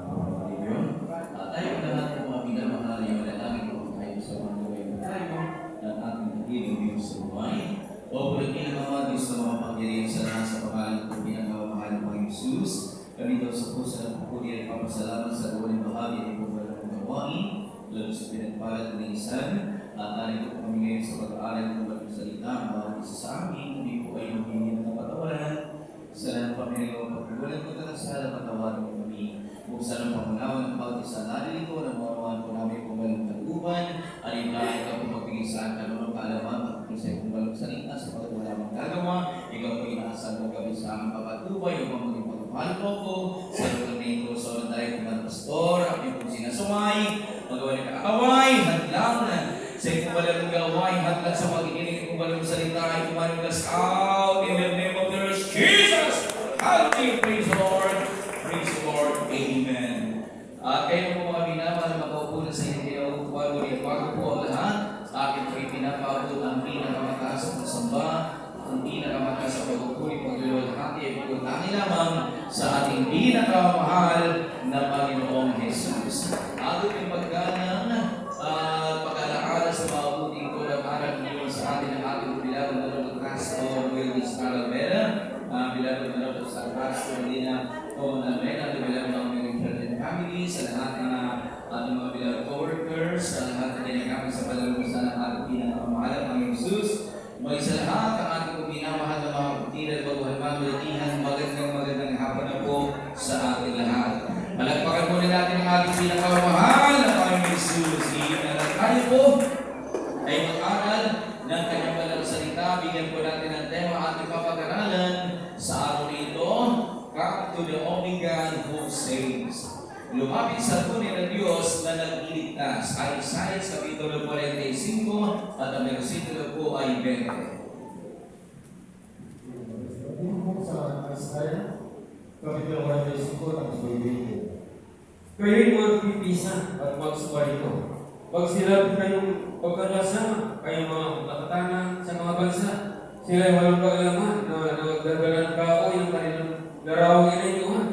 pamamalig yun. Tayo na natin mga pinamahal yung manalangin kung tayo sa mga gawin na tayo at ating nagiging Diyos sa buhay. O pulagin ang mga Diyos sa mga pagkiriyan sa lahat sa pangalan kung pinakamamahal ng mga Jesus. Kami daw sa puso ng pupuli at papasalamat sa gawin bahagi ng buwan ng gawain, lalo sa pinagpalat ng isan. At tayo po kami ngayon sa pag-aaral ng bagong salita, ang bawat isa sa amin, hindi po ay magiging ng kapatawaran. Sa lang Panginoon, pagkukulan ko na sa alam patawaran mo kami. Kung sa lang pangunawan ng bawat isa natin ito, na mawawaan po namin kung walang taguban, alin-alin ka po magbigay sa akin ng kaalaman, at sa kung walang salita, sa pagkakala mong gagawa, ikaw po inaasal mo kami sa aming papatubay, upang maging pagpapahal mo ko, sa lugar na ito, sa walang tayo kung mga pastor, ang iyong kong sinasumay, magawa ng kaaway, hadlang, sa kung walang gaway, hadlang sa pagkikinig kung walang salita, ay kumanulas out in the name of the Lord Jesus. Hallelujah, praise the Lord, praise the Lord, amen. At kayo po mga minamahal, makaupo na sa inyo kinaupuan, ngunit bago po ang lahat, akin po ipinapabot ang pinakamataas na samba, ang pinakamataas sa pagpupuli, pagluluwalhati, ay pagkutangin lamang sa ating pinakamahal na Panginoong Jesus. Agot yung pagganang pag-alaala sa mabuting ko ng aral niyo sa atin ang ating bilang na Pastor Willis Calavera, bilang na Pastor Lina Comanamena, bilang ng mga family, sa lahat ng ating mga bilang co-workers, sa lahat na dinagami sa palalusan ng ating pinakamahal ng Jesus. May sa lahat ang ating minamahal na mga kapatid at baguhan magandang hapon na po sa ating lahat. Malagpakan muna natin ang ating pinakamahal na Panginoong Jesus. At tayo po ay mag-aral ng kanyang banal salita. Bigyan po natin ang tema ating papag-aralan sa araw nito, Come to the Only God who saves. Lumapit sa tunay na Diyos na nag-iligtas. Isaiah Kapitulo 45 at ang versikulo po ay 20. Sa Isaiah Kapitulo 45 at 20. Kayo'y magpipisan at magsuwarito. Magsilab kayong pagkakasama, kayong mga katatanan sa mga bansa. Sila'y walang kaalaman na nagdagalan kaoy ng kanilang larawang inayuhan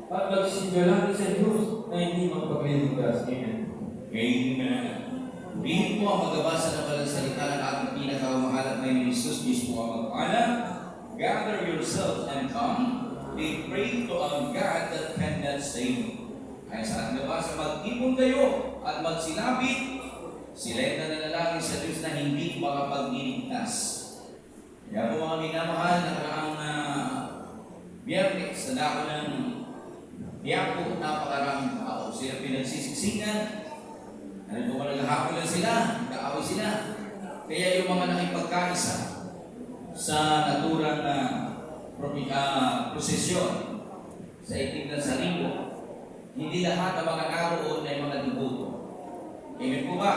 at magsigalangin sa Diyos na hindi magpagliligtas. Amen. Amen. Rin po ang magbabasa ng walang salita ng ating pinakamahal at may Jesus. Diyos po ang mag-alam. Gather yourselves and come. They pray to a God that cannot save. Kaya sa ating nabasa, mag-ipon kayo at magsilapit. Sila'y nananalangin sa Diyos na hindi makapagliligtas. Kaya po mga minamahal, nakaraang Biyernes, na ako ng Biyapo, napakaraming tao. Sila pinagsisiksikan. Ano po ba naghahapon lang sila? Nag-aaway sila. Kaya yung mga nakipagkaisa sa naturang prosesyon sa itig ng salibo, hindi lahat ng mga naroon ay mga debuto. Amen po ba?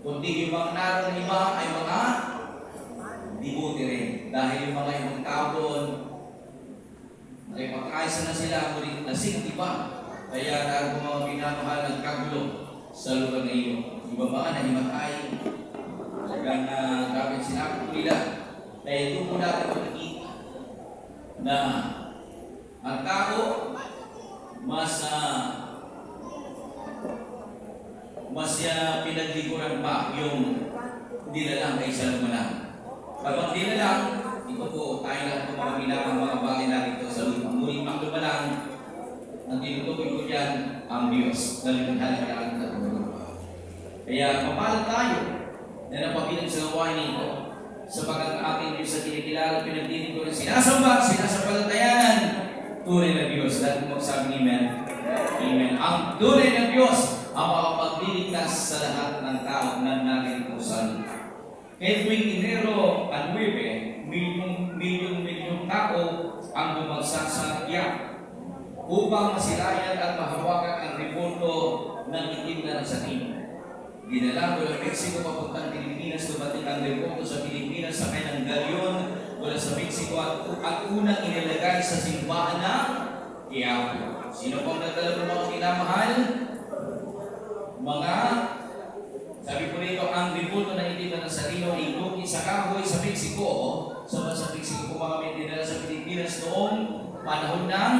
Kundi yung mga naroon ng iba ay mga debuti rin. Dahil yung mga ibang tao doon, nakipagkaisa na sila, ngunit lasing iba. Kaya naroon mga pinamahal ng kagulo sa lugar na iyo. Iba ba na himatay? Hanggang dapat sinabi ko nila. Kaya ito po natin makikita na ang tao mas pinagliguran pa yung nilalang kaysa lumalang. Kapag nilalang, ito po tayo lang po mga bilang mga bagay natin ito sa lupa. Ngunit ang lumalang, ang tinutukoy ko dyan, ang Diyos na lumihalaga ang lupa. Kaya mapalad tayo na napabilang sa gawain nito sapagkat ang ating Diyos sa kinikilala pinagdinig ko na sinasamba, sinasampalatayanan tunay na Diyos. Dahil mo magsabi ni Amen. Amen. Ang tunay na Diyos ang makapagliligtas sa lahat ng tao na natin po sa lupa. Kaya tuwing Enero at 9, milyong tao ang bumagsak sa tiyak upang masilayan at mahawakan ang reporto ng itim na nasa timog. Dinala mula Mexico papuntang Pilipinas, dumating ang reporto sa Pilipinas sa kanyang galyon mula sa Mexico at unang inilagay sa simbahan ng Quiapo. Sino pong nagdala ng mga kinamahal? Mga, sabi po rito, ang reporto ng itim na Nazareno ay inuki sa kahoy sa Mexico. Sa bansa Mexico po mga may dinala sa Pilipinas noong panahon ng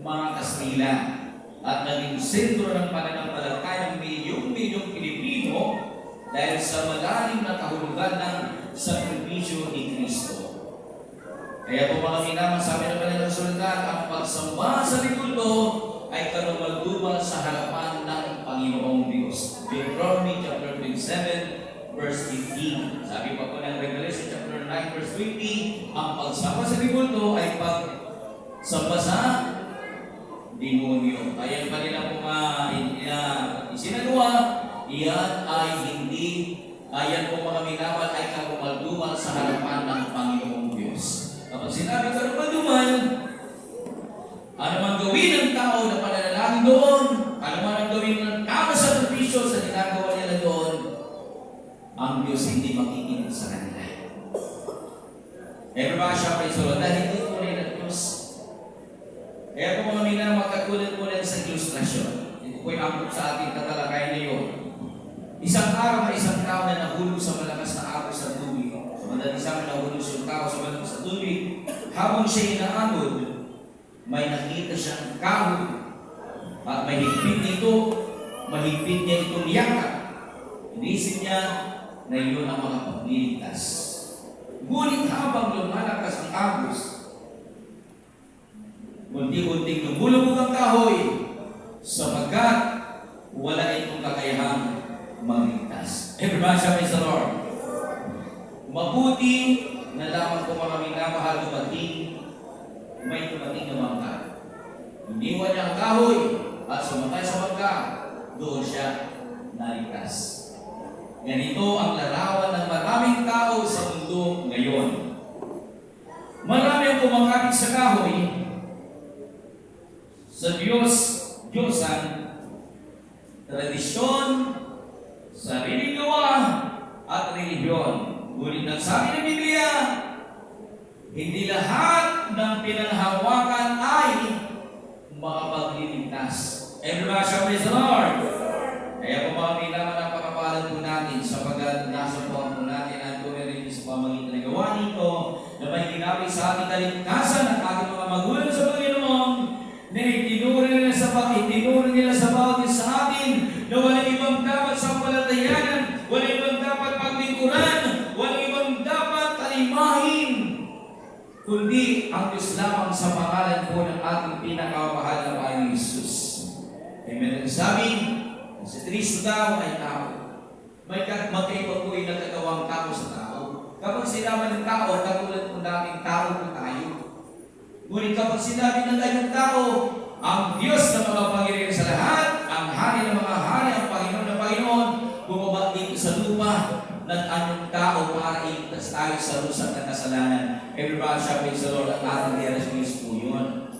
mga Kastila at naging sentro ng pananampalataya ng milyong-milyong Pilipino dahil sa malalim na kahulugan ng sakripisyo ni Kristo. Kaya po mga minamang, sabi ng Banal na Sultan, ang pagsamba sa likulto ay kalumaldumal sa harapan ng Panginoong Diyos. Deuteronomy chapter 27, verse 15. Sabi pa po ng Revelation chapter 9, verse 20, ang pagsamba sa likulto ay pagsamba sa demonyo. Kaya pa nila po isinagawa, iyan ay hindi, ayan po mga minamang, ay kalumaldumal sa harapan ng Panginoong Diyos. Kapag sinabi kalumaldumal, ano man gawin ng tao na pananalangin doon, ano man ang gawin ng tao sa servisyo sa ginagawa nila doon, ang Diyos hindi makikinig sa kanila. Everybody siya praise the Lord. Dahil hindi tunay ng Diyos. Kaya po mga minamang, magkatulad po lang sa ilustrasyon. Ito po yung angkop sa ating tatalakayan ngayon. Isang araw na isang tao na nahulog sa malakas na agos sa tubig. So, madali sa amin nahulog yung tao sa malakas sa tubig. Habang siya inaanod, may nakita siyang kahoy. At mahigpit niya itong yakap. Inisip niya na iyon ang mga pagliligtas. Ngunit habang lumalakas ang agos, unti-unting lumulubog ang kahoy sapagkat wala itong kakayahang magligtas. Everybody say praise the Lord. Mabuti na lamang kung mga minamahal may tumating na bangka. Iniwan niya ang kahoy at sumakay sa bangka, doon siya naligtas. Ganito ang larawan ng maraming tao sa mundo ngayon. Marami ang kumakapit sa kahoy, sa Diyosan, tradisyon, sariling gawa, at relihiyon. Ngunit nagsabi ng Biblia, hindi lahat ng pinanghawakan ay makapagliligtas. Everybody shout praise the Lord. Kaya po mga minamang, napakapalad po natin sapagkat nasa po po natin ang tunay rin sa pamagitan ng gawa nito na may ginamit sa ating kaligtasan at ating mga magulang sa Panginoon na itinuro nila sa bawat isa sa atin na walang ibang dapat sampalatayanan, walang ibang dapat paglingkuran, walang ibang dapat talimahin, kundi ang Diyos lamang sa pangalan po ng ating pinakamahal na Panginoong Hesus. Amen. Sabi, si Kristo daw ay tao. Magkaiba po yung nagkagawang tao sa tao. Kapag sinabi ng tao, katulad po natin, tao po tayo. Ngunit kapag sinabi ng tayong tao, ang Diyos na mga Panginoon sa lahat, ang hari ng mga hari, ang Panginoon na Panginoon, bumaba dito sa lupa ng anyong tao para iligtas tayo sa rusak na kasalanan. Everybody shout praise the Lord, ang ating Diyos po yun.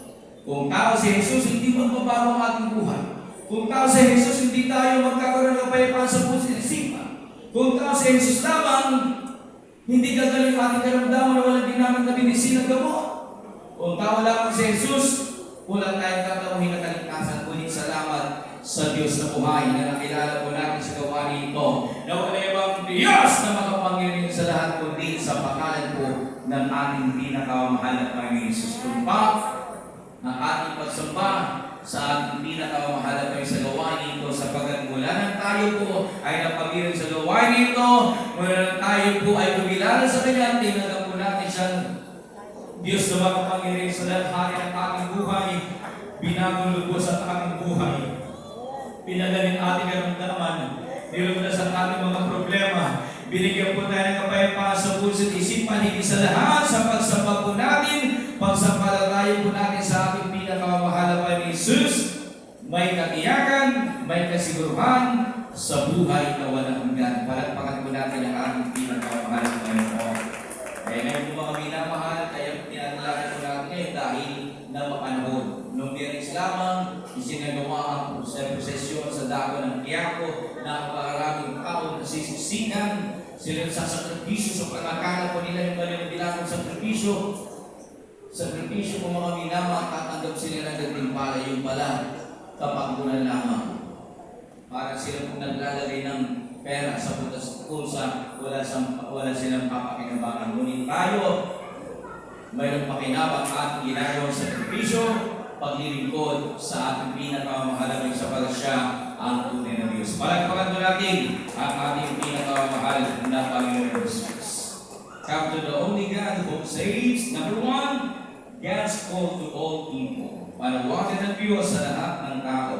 Kung tao si Jesus, hindi magbabago ang ating buhay. Kung tao si Jesus, hindi tayo magkakaroon ng kapayapaan sa puso at isipan. Kung tao si Jesus lamang, hindi gagaling ating karamdaman na walang ginamit na binisin ng gamot. Kung tao lamang si Jesus, wala tayong tatamuhin na kaligtasan, ngunit salamat sa Diyos na buhay na nakilala po natin sa gawa nito na wala ibang Diyos na makapangyarihan sa lahat kundi sa pangalan po ng ating pinakamahal na Panginoon Jesus. Tumpak ang ating pagsamba sa ating pinakamahal na Panginoon sa gawa nito sapagkat mula nang tayo po ay napagiran sa gawa nito, mula nang tayo po ay kumilala sa Kanya, tinanggap po natin siyang Diyos na makapangyarihan sa lahat hari ng ating buhay, binagong lubos sa ating buhay. Pinagaling ating karamdaman, nilugnas ang ating mga problema, binigyan po tayo ng kapayapaan sa puso at isipan, higit sa lahat sa pagsamba po natin, pagsampalataya po natin sa ating pinakamamahal na Panginoon Hesus, may katiyakan, may kasiguruhan sa buhay na walang hanggan. Palagpakan po natin ang ating pinakamamahal na Panginoon. Kaya ngayon po mga minamahal, kaya tinatalakan po natin ngayon dahil na mapanahon. Noong Biyernes lamang, isinagawa ang prosesyon sa dako ng Quiapo na maraming tao na sisiksikan, sila sa sakripisyo sa pangakala po nila yung kanilang bilangang sakripisyo. Sakripisyo po mga minamahal, tatanggap sila ng gantimpala yung pala kapagpunan lamang. Para sila po naglalagay ng pera sa butas kursa, wala silang papakinabangan. Ngunit tayo, mayroong pakinabang at ginagawang sakripisyo paglilingkod sa ating pinakamahal na sapagat siya ang tunay na Diyos. Palagpakan po natin ang ating pinakamahal na Panginoon Jesus. Come to the only God who saves. Number one, God's call to all people. Panawagan ng Diyos sa lahat ng tao.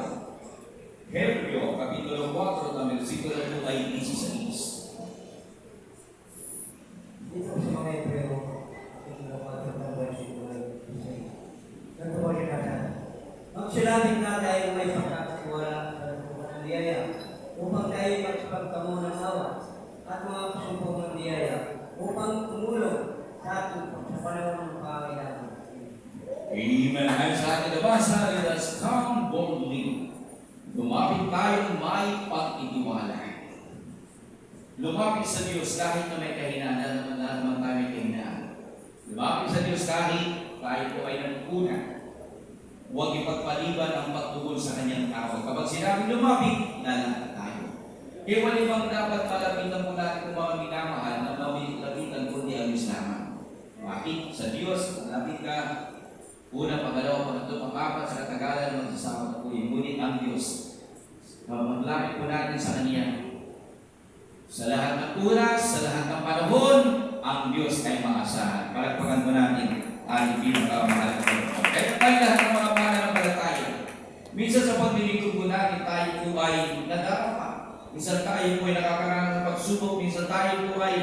Hebreo, Kapitulo 4, ang versikulo 2 ay 16. Dito sa mga Hebreo, Kapitulo 4, ang versikulo 2. Ganito po siya nasa. Magsilabing na tayo may pagkakatiwala sa ng biyaya upang tayo magpagkamo ng awa at mga kasumpong ng biyaya upang tumulong sa ating sa panahon ng pangailangan. Amen. Ay sa ating nabasa, let us come boldly. Lumapit tayong may pagtitiwala. Lumapit sa Diyos kahit na may kahinaan, naman tayo may kahinaan. Lumapit sa Diyos kahit tayo po ay nagkuna. Huwag ipagpaliban ang pagtugon sa kanyang tawag. Kapag sinabing lumapit, lalapit tayo. Kaya wala ibang dapat malapitan po natin kung mga minamahal na lapitan kundi ang Diyos lamang. Lumapit sa Diyos, malapit ka. Una, pangalawa, pangatlo, pangapat, sa katagalan, magsasama na po yung ngunit ang Diyos. Maglapit po natin sa Kanya. Sa lahat ng oras, sa lahat ng panahon, ang Diyos ay maasahan. Palagpakan po natin ang pinakamahal na Panginoon. Kaya tayo lahat ng mga mananampalataya. Minsan sa paglilingkod po natin, tayo po ay nadarama. Minsan tayo po ay nakakaranas ng pagsubok. Minsan tayo po ay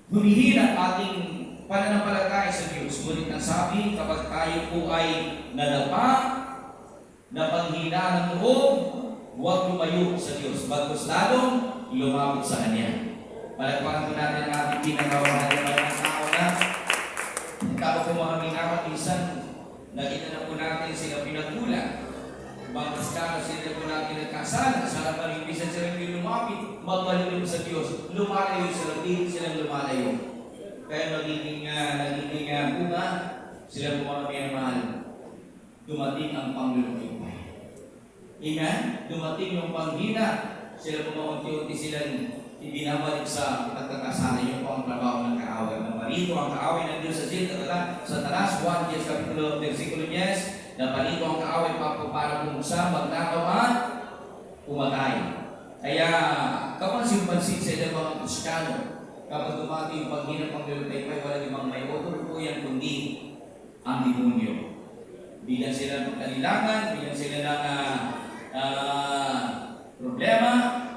humihina ating pananampalataya sa Diyos. Ngunit ang sabi, kapag tayo po ay nadapa, napanghinaan ng loob, huwag lumayo sa Diyos. Bagos lalong lumapit sa Kanya. Palagpakan po natin ang ating pinakawahan ng mga tao na kapag po mga minamang minsan, nakita na po natin sila pinagmula. Bagos lalong sila po natin nagkasala. Sana pa rin bisan sila yung lumapit, magbalik sa Diyos. Lumalayo sila, hindi silang lumalayo. Kaya nagiging bunga, sila po mga minamahal. Dumating ang panglulupay. Amen? Dumating yung panghina. Sila po mga unti-unti silang ibinabalik sa pagkakasana yung pang trabaho ng kaaway. Naparito ang kaaway ng Diyos sa Tanas 1, Kapitulo, versikulo 10, naparito ang kaaway para pumusa, magnakaw at pumatay. Kaya kapansin-pansin sa ilang mga Kristiyano, kapag dumating yung panghina pang lulupay, walang ibang may otro po yan kundi ang demonyo. Bilang sila ng kanilangan, bilang sila ng problema,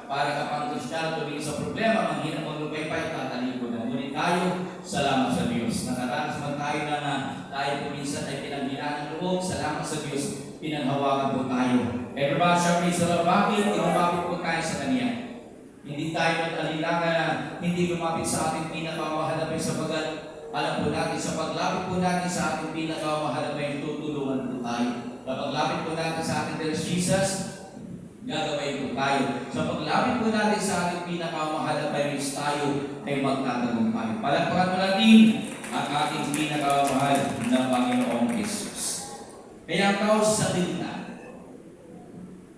para kapag Kristiyano tumingin sa problema, manghina pang lupay-pay, tatalikod na. Ngunit tayo, salamat sa Diyos. Nakaranas man tayo na tayo kuminsan ay pinanghinaan ng loob, salamat sa Diyos, pinanghawakan po tayo. Everybody shall praise the Lord. Bakit? Lumapit po tayo sa Kanya. Hindi tayo nag-alilangan na hindi lumapit sa ating pinakamahalaga sapagat alam po natin sa paglapit po natin sa ating pinakamahalaga tutulungan po tayo. Kapag lapit po natin sa ating Lord Jesus, gagawin po tayo. Sa paglapit po natin sa ating pinakamahalaga tayo ay magtatagumpay. Palagpakan po natin ang ating pinakamahal na Panginoong Jesus. Kaya ang tao sa tingnan,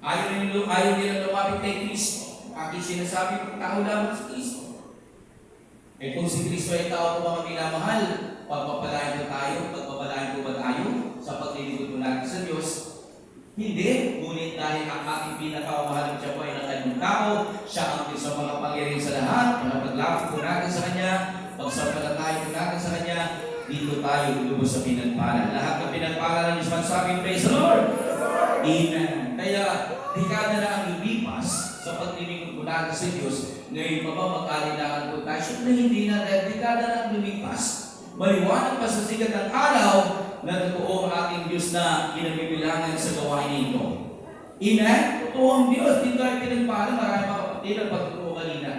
ayaw nila lumapit kay Kristo. Aking sinasabi kong tao lamang si Kristo. Kung si Kristo ay tao po mga minamahal, pagpapalain po tayo, pagpapalain po ba tayo sa paglilingkod po natin sa Diyos? Hindi, ngunit dahil ang ating pinakamahal siya po ay nakayong tao, siya ang Diyos sa mga pangyarihan sa lahat, paglapit po natin sa Kanya, pagsampalataya po natin sa Kanya, dito tayo lubos sa pinagpala. Lahat ng pinagpala ng Diyos magsabing, praise the Lord! Amen. Kaya, dekada na ang lumipas sa paglilingkod po natin sa Diyos, ngayon pa ba mag-alilangan po tayo? Siyempre hindi na dahil dekada na ang lumipas. Maliwanag pa sa sikat ng araw na totoo ang ating Diyos na kinabibilangan sa gawain nito. Amen? Totoo ang Diyos. Dito ay pinagpala. Marami mga kapatid ang pagtotoo kanina.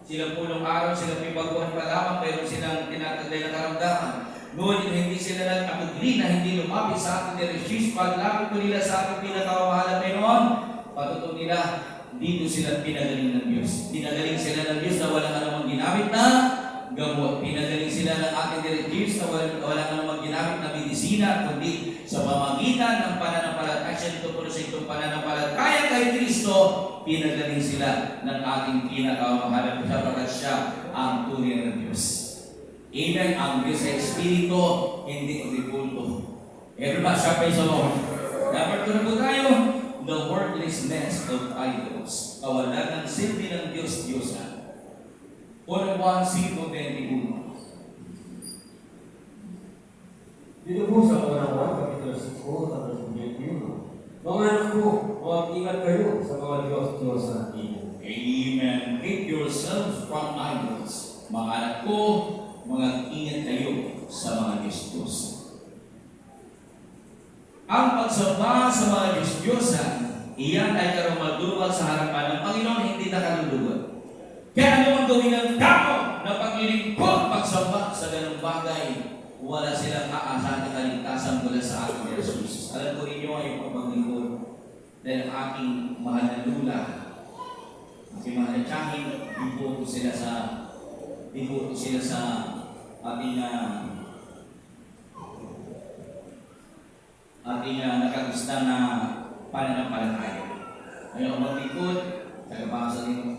Sila punong araw, sila may baguhan pa lamang, pero silang tinatagay na karamdaman. Noon hindi sila nag-agree na hindi lumapit sa ating Diyos. Paglapit po nila sa ating pinakamahal na Panginoon, patutuo nila, dito sila pinagaling ng Diyos. Pinagaling sila ng Diyos na walang anumang ginamit na gamot. Pinagaling sila ng ating Diyos na walang anumang ginamit na medisina, kundi sa pamagitan ng pananampalataya. Dito po sa itong pananampalataya kay Kristo, pinagaling sila ng ating pinakamahal na sapagat siya ang tunay ng Diyos. Amen. Ang Diyos ay Espiritu, hindi kulto. Everybody, siya praise the Lord. Number 2 na po tayo, the worthlessness of idols. Kawalan ng silbi ng Diyos-Diyosan. 1:5-21. Dito po sa unang 1, Kapitulo 5, tapos 21. Mga anak ko, mag-ingat kayo sa mga Diyos-Diyosan ninyo. Amen. Keep yourselves from idols. Mga anak ko, mag-ingat kayo sa mga Diyos-Diyos. Ang pagsamba sa mga Diyos-Diyosan, iyan ay karumalduwag sa harapan ng Panginoon, hindi nakaluluwag. Kaya ano ang gawin ng tao na paglilingkod, pagsamba sa ganung bagay, wala silang aasahan na kaligtasan mula sa ating Jesus. Alam ko ninyo ay paglingkod dahil ang aking mahal na lula, aking mahal na tiyahin, ibuto sila sa ating nakagusta na pananampalataya. Ngayon, maglingkod, tagapasa nito.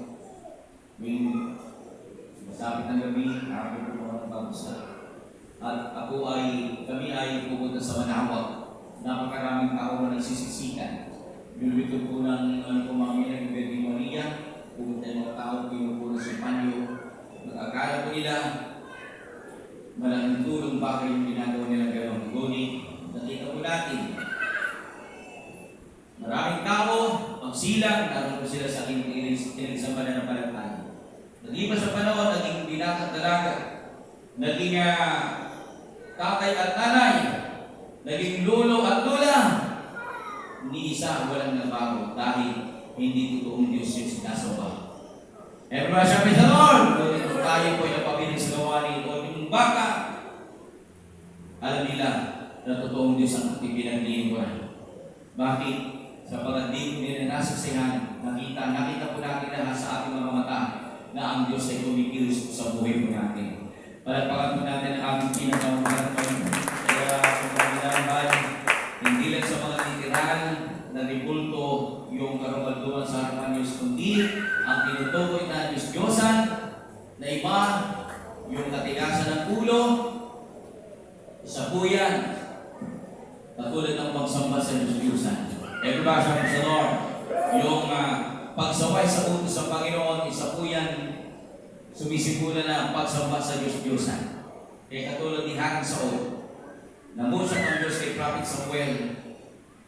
Masapit ng gabi, nakapit ko mga nagpagusta. At kami ay pupunta sa Manawag. Napakaraming tao na nagsisiksikan. Lulito po ng kumami ng Virgin Maria. Pupunta yung mga tao, pinupuno sa panyo. Nag-akala po nila, malaking tulong bakit yung ginagawa nila gano'n. Ngunit, nakita po natin, maraming tao, magsilang, naroon po sila sa aking tinig sa pananampalataya. Naglipas sa panahon, naging binata at dalaga, naging tatay at nanay, naging lolo at lola. Ni isa walang nabago dahil hindi totoong Diyos yung sinasamba. Everybody shall praise the Lord! Kung tayo po ay napabiling sa gawa ni o yung baka, alam nila na totoong Diyos ang ating pinaglilingkuran. Bakit? Sa pagdating nila nasaksihan, nakita po natin lahat sa ating mga mata na ang Diyos ay kumikilos sa buhay po natin. Palagpakan po natin ang ating pinagmamahal. Kaya sa pagdating, hindi lang sa mga literal na ribulto yung karumalduan sa harapan Diyos, kundi ang tinutukoy na Diyos-Diyosan na iba, yung katigasan ng ulo, isa po yan, katulad ng pagsamba sa Diyos-Diyosan. Everybody sa Lord, yung pagsaway sa utos sa Panginoon, isa po yan, sumisipulan na ang pagsamba sa Diyos-Diyosan. Kaya katulad ni Haring Saul, namusap ang Diyos kay Prophet Samuel,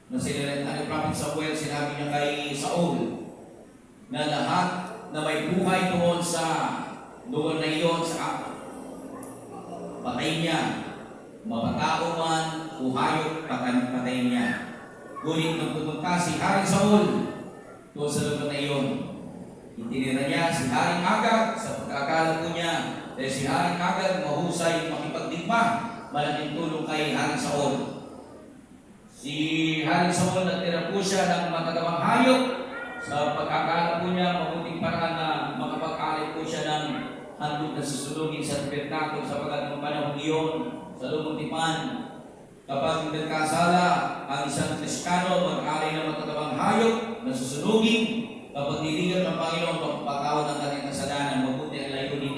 na Prophet Samuel, sinabi niya kay Saul, na lahat na may buhay doon na iyon sa patay niya, mapatao man, o hayop, patay niya. Ngunit nung pumunta si Haring Saul doon sa lugar na iyon, itinira niya si Haring Agag sa pagkakala po niya, dahil si Haring Agag mahusay makipagdigma, malaking tulong kay Haring Saul. Si Haring Saul nagtira po siya ng matagawang hayop sa pagkakala po niya, mabuting paraan na makapag-alay po siya ng handog na susunugin sa tabernakulo sa pagkatapos panahon iyon sa lumang tipan. Kapag nagkasala ang isang Kristiyano, mag-alay ng matagawang hayop na susunugin. Kapag niligan ng Panginoon, magpapatawad ang kanyang kasalanan, mabuti ang layunin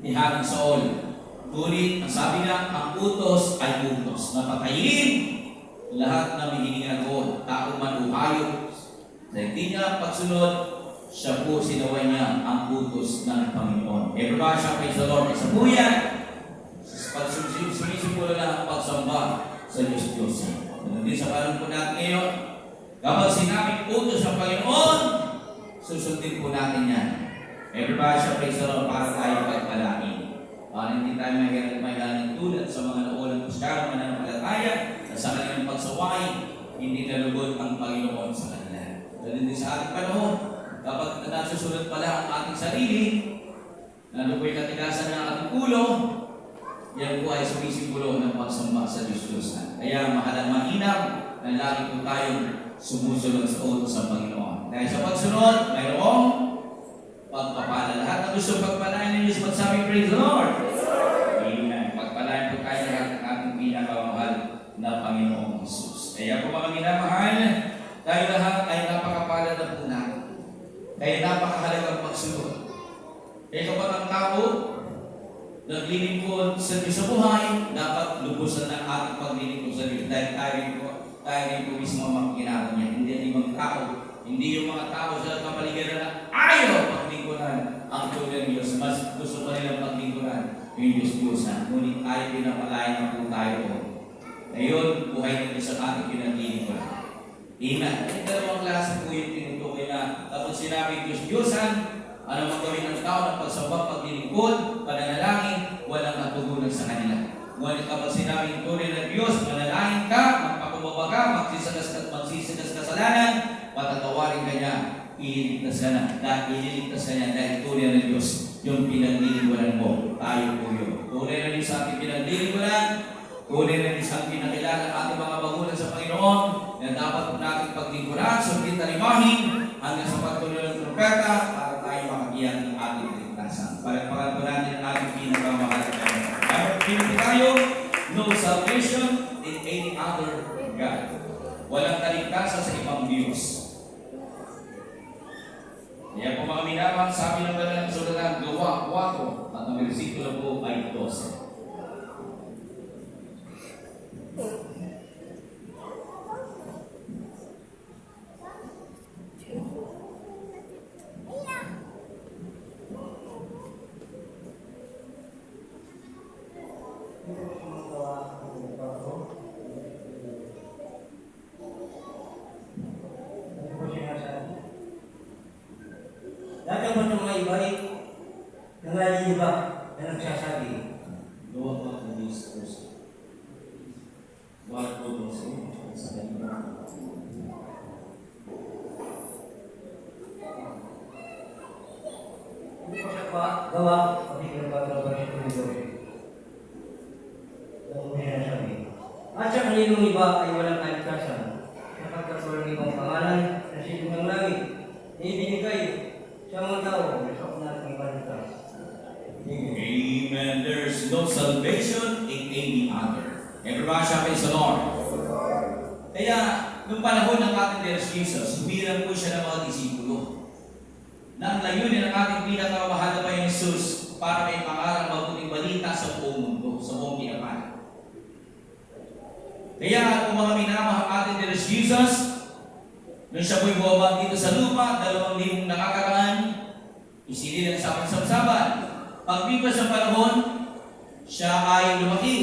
ni Haring Saul. Ngunit, ang sabi nga, ang utos ay utos. Napatayin lahat na may hininga doon, tao man o hayop. Sa hindi niya pagsunod, siya po sinaway niya ang utos ng Panginoon. Everybody shall praise the Lord. Isa po yan. Sumisimula na ang pagsamba sa Diyos-Diyos. Hindi sa panahon po natin ngayon, kapag sinabing utos ng Panginoon, susundin po natin yan. Everybody shall praise the Lord para tayo pagpalain. Para hindi tayo mahihalang tulad sa mga naulang Kristiyano, mananampalataya, at sa kanilang pagsaway, hindi nalugod ang Panginoon sa kanila. Dahil hindi sa ating panahon, kapag nasusunod pala ang ating sarili, lalo po'y katigasan ng ating ulo, yan po ay sumisimbolo ng pagsamba sa Diyos-Diyosan. Kaya mahalang mainam na lagi po tayong sumusunod sa utos ng Panginoon. Dahil sa pagsunod, mayroong pagpapala. Lahat na gusto pagpalain ng Diyos, magsabi, praise the Lord! Amen. Pagpalain po tayo lahat ng ating pinakamahal na Panginoong Jesus. Kaya po mga minamahal, tayo lahat ay napakapala na po natin. Kaya napakahalagang magsunod. Kaya kapag ang tao naglilingkod sa Diyos sa buhay, dapat lubusan ng ating paglilingkod sa Diyos. Dahil tayo rin po mismo ang makinakaw niya. Hindi ang ibang tao. Hindi yung mga tao sa kapaligiran na ayaw paglingkuran ang tunay ng Diyos. Mas gusto pa nilang paglingkuran yung Diyos-Diyosan. Ngunit ayaw pinapalayan na po tayo. Ngayon, buhay na Diyos ang ating pinaglilingkuran. Amen. Yung dalawang klase po yung tinutukoy na tapos sinabi Diyos-Diyosan, ano magawin ng tao ng pagsamba, paglilingkod, pananalangin, walang natugunan sa kanila. Ngunit kapag sinabing tunay na Diyos, manalangin ka, magpakumbaba ka, magsisigas kasalanan, patatawarin ka niya, ililigtas ka na. Dahil ililigtas ka niya dahil tunay na Diyos yung pinaglilingkuran mo. Tayo po yun. Tunay na Diyos sa ating pinaglilingkuran, tunay na Diyos ang pinakilala ng ating mga bagulan sa Panginoon na dapat po natin paglingkuran, sundin talimahin, hanggang sa pagtuloy ng trumpeta para tayo makagiyan ng ating ligtasan. Palagpakan po natin ang ating pinakamahal na Panginoon. Pinag tayo, no salvation in any other God. Walang kaligtasan sa ibang Diyos. Kaya po mga minamang, sabi ng banal na kasulatan, Gawa 4, at ang versikulo po ay 12. Dati po ng mga iba ay nangaliliba na nagsasabi, Gawa 4, 12. Gawa 4, 12. Sa kanila. hindi po siya gawa, kapag nagpapalabas siya ng Diyos. Ang sinasabi. At sa kaninong iba ay walang kaligtasan, sapagkat walang ibang pangalan na silong ng langit, na ibinigay sa mga tao na sa nating kaligtas. Amen. There's no salvation in any other. Everybody shall praise the Lord. Kaya, nung panahon ng ating Lord Jesus, humiram po siya ng mga disipulo. Na ang layunin ng ating pinakamahal na Panginoon Jesus para may pangarang mabuting balita sa buong mundo, sa buong pinapan. Kaya, kung mga minamahal ating Lord Jesus, nung siya po'y bumabang dito sa lupa, 2,000 nakakaraan, isinilin sa aking sabsaban. Pagbipas ng panahon, siya ay lumaki.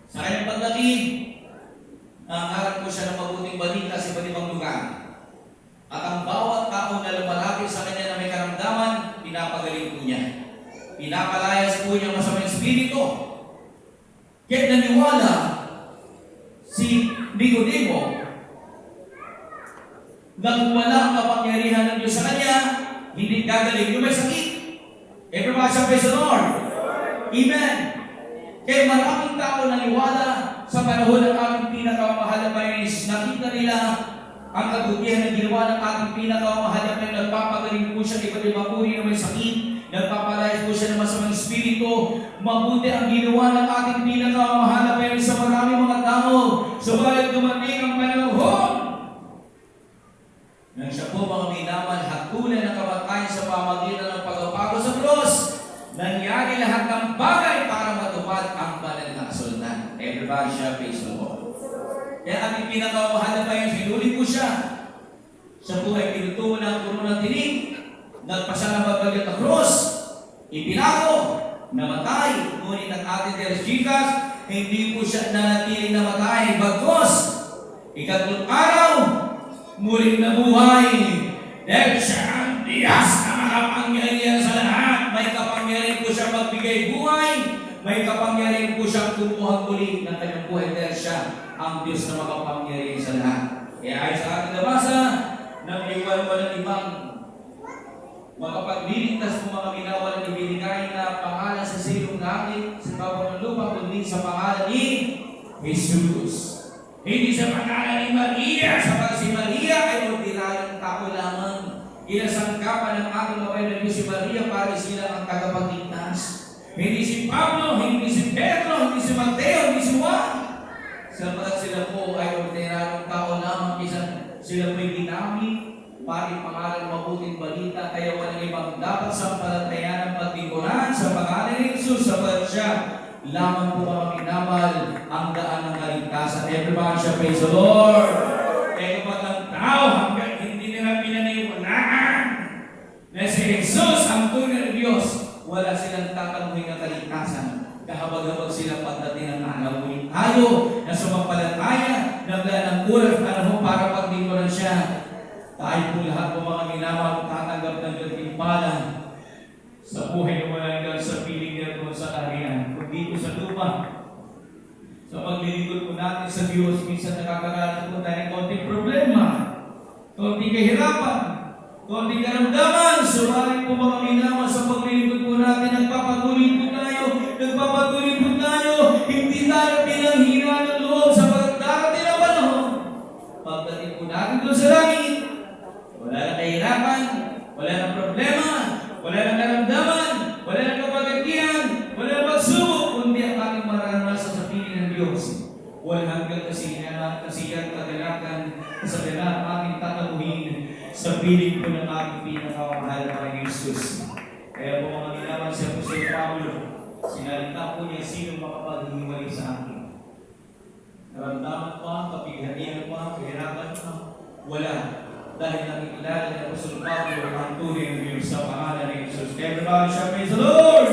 Sa kanyang paglaki, nangarap ko siya ng mabuting balita sa iba't ibang lugar. At ang bawat tao na lumalapit sa kanya na may karamdaman, pinapagaling po niya. Pinapalayas po niya ang masamang espiritu. Kaya naniwala si Nicodemo na kung wala ang kapangyarihan ng Diyos sa kanya, hindi gagaling yung may sakit. Everybody shall praise the Lord. Amen. Kaya maraming tao naniwala sa panahon ng ating pinakamahal na Panginoon. Nakita nila ang kabutihan na ginawa ng ating pinakamahal na Panginoon. Nagpapagaling po siya iba't ibang uri na may sakit. Nagpapalayas po siya ng masamang espiritu. Mabuti ang ginawa ng ating pinakamahal na Panginoon sa maraming mga tao. Subalit dumating ang panahon nang siya po mga minaman hatulan ng kamatayan sa pamagitan ng pagpapago sa krus, nangyari lahat ng bagay para matupad ang banal na kasulatan. Everybody shall praise the Lord. Kaya ating pinakamahal na Panginoon, sinulit po siya. Siya po ay pinutungo ng puno ng tinig, nagpasa ng bagay ng krus, ipinago, namatay. Ngunit ang ating Lord Jesus, hindi po siya nanatiling namatay. Bagkus, ikatlong araw, muling nabuhay. Dahil siya ang Diyos na makapangyarihan sa lahat. May kapangyarihan po siya magbigay buhay. May kapangyarihan po siya kumuha muli ng kanyang buhay. Dahil siya ang Diyos na makapangyarihan sa lahat. Kaya ay sa ating nabasa, nang iwan-walang ibang makapagliligtas kung mga minawa na ibinigay na pangalan sa silong langit, sa bawat ng lupa, kundi sa pangalan ni Jesus. Hindi sa pangalan ni Maria, sapagat si Maria ay ordinaryong tao lamang. Inasangkapan ng ating mabay na Diyos si Maria para sila ang tagapagligtas. Hindi si Pablo, hindi si Pedro, hindi si Mateo, hindi si Juan. Sapagat sila po ay ordinaryong tao lamang, sila po'y ginamit pari pangalan mabuting balita, kaya walang ibang dapat sampalatayan ng paglingkuran sa pangalan ni Jesus sapagat siya lamang po mga minamahal ang daan ng kaligtasan. Everybody siya, praise the Lord! Kaya kapag ang tao hanggang hindi nila pinaniwalaan na si Jesus ang tunay na Diyos, wala silang tatanungin ng kaligtasan. Kahabag-habag sila pagdating ng nanawin tayo na sumampalataya, naglaan ng oras panahon para paglingkuran siya. Tayo po lahat po mga minamahal tatanggap ng gantimpala sa buhay na wala hanggang sa piling niya kung sa kaharian. Kung dito sa lupa, sa paglilingkod po natin sa Diyos, minsan nakakaranas po tayo ng konting problema, konting kahirapan, konting karamdaman. Subalit po mga minamahal sa paglilingkod po natin, nagpapatuloy po tayo, hindi tayo pinanghina ng loob sa pagdarating na panahon. Pagdating po natin doon sa langit, wala na kahirapan, wala na problema, wala na karamdaman, wala na kapagatian, wala na pagsubok, kundi ang ating mararanasan sa piling ng Diyos. Wala hanggang kasiyan, kagalakan, kasalanan ang ating tataluhin sa piling po ng ating pinakamahal na Jesus. Kaya po mga nilaman sa Apostol Pablo, sinalita po niya sino makapaghiwalay sa akin. Naramdaman pa, kapighanian pa, kahirapan pa, wala. Dahil nakikilala ni Apostol Pablo ang tunay ng Diyos sa pangalan ni Jesus. Everybody shout, praise the Lord!